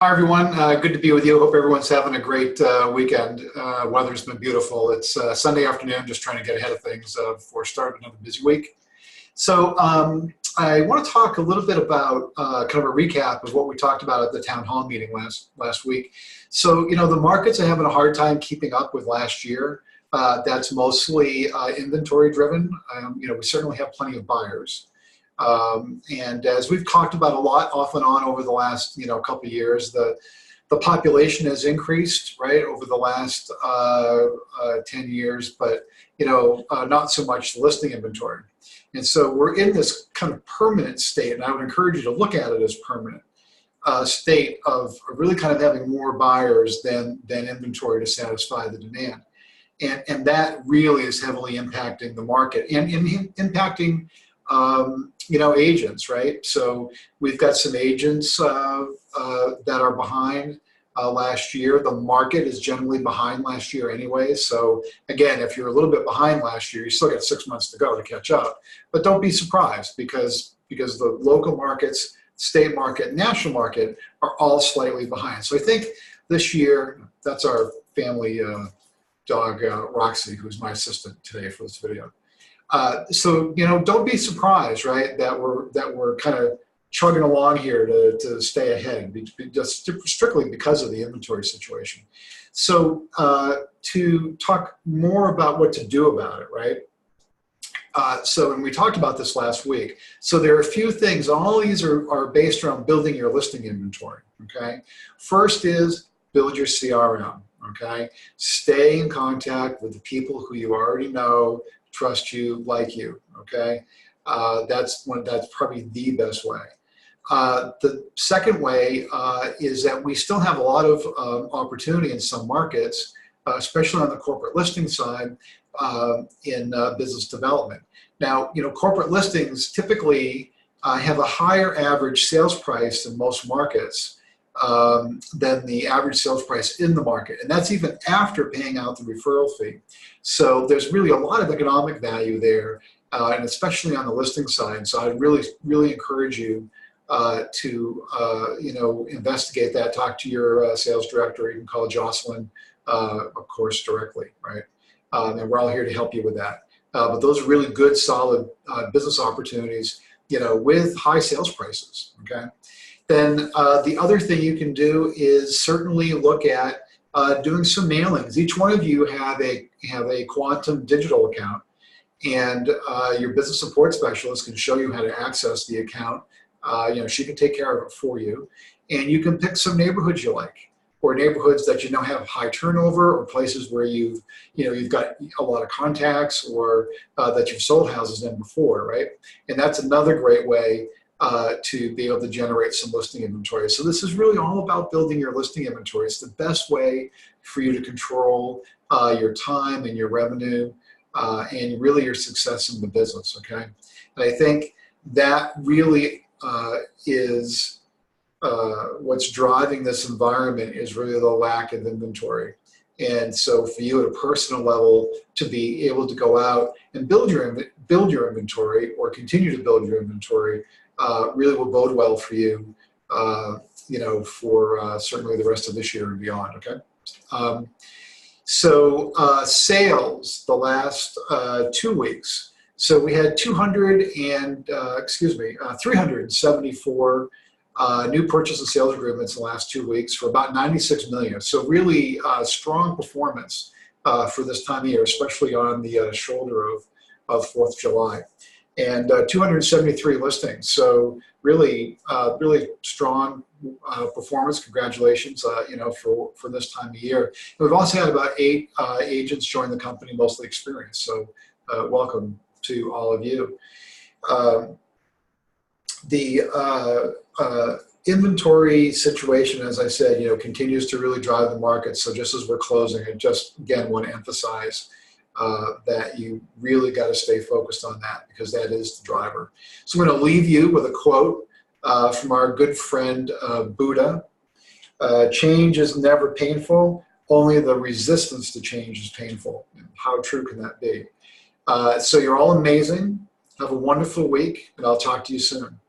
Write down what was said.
Hi, everyone. Good to be with you. Hope everyone's having a great weekend. Weather's been beautiful. It's Sunday afternoon, just trying to get ahead of things before starting another busy week. So I want to talk a little bit about kind of a recap of what we talked about at the town hall meeting last week. So, the markets are having a hard time keeping up with last year. That's mostly inventory driven. We certainly have plenty of buyers. And as we've talked about a lot off and on over the last couple of years, the population has increased, right, over the last 10 years, but not so much the listing inventory. And so we're in this kind of permanent state, and I would encourage you to look at it as permanent state of really kind of having more buyers than inventory to satisfy the demand. And that really is heavily impacting the market and impacting agents, right? So we've got some agents that are behind last year. The market is generally behind last year anyway. So again, if you're a little bit behind last year, you still got 6 months to go to catch up. But don't be surprised because the local markets, state market, national market are all slightly behind. So I think this year, that's our family dog, Roxy, who's my assistant today for this video. So don't be surprised, right, that we're kind of chugging along here to stay ahead, just strictly because of the inventory situation. So to talk more about what to do about it, right? And we talked about this last week. So there are a few things. All these are based around building your listing inventory. Okay. First is build your CRM. Okay. Stay in contact with the people who you already know, trust you, like you, okay? That's probably the best way. The second way is that we still have a lot of opportunity in some markets, especially on the corporate listing side in business development. Now, corporate listings typically have a higher average sales price in most markets than the average sales price in the market. And that's even after paying out the referral fee. So there's really a lot of economic value there, and especially on the listing side. So I'd really, really encourage you to, investigate that, talk to your sales director, you can call Jocelyn, of course, directly, right? And we're all here to help you with that. But those are really good, solid business opportunities, with high sales prices, okay? Then the other thing you can do is certainly look at doing some mailings. Each one of you have a Quantum digital account, and your business support specialist can show you how to access the account. She can take care of it for you, and you can pick some neighborhoods you like, or neighborhoods that have high turnover, or places where you've got a lot of contacts, or that you've sold houses in before, right? And that's another great way to be able to generate some listing inventory. So this is really all about building your listing inventory. It's the best way for you to control your time and your revenue and really your success in the business, okay? And I think that really is what's driving this environment, is really the lack of inventory. And so for you at a personal level to be able to go out and build your inventory, or continue to build your inventory, really will bode well for you, for certainly the rest of this year and beyond, okay? Sales the last 2 weeks. So we had 374 new purchase and sales agreements in the last 2 weeks for about 96 million. So really strong performance for this time of year, especially on the shoulder of 4th of July. And 273 listings. So really, really strong performance. Congratulations, for this time of year. And we've also had about 8 agents join the company, mostly experienced. So welcome to all of you. The inventory situation, as I said, continues to really drive the market. So just as we're closing, I just again want to emphasize that you really got to stay focused on that, because that is the driver. So I'm going to leave you with a quote from our good friend Buddha. Change is never painful, only the resistance to change is painful. How true can that be? So you're all amazing. Have a wonderful week, and I'll talk to you soon.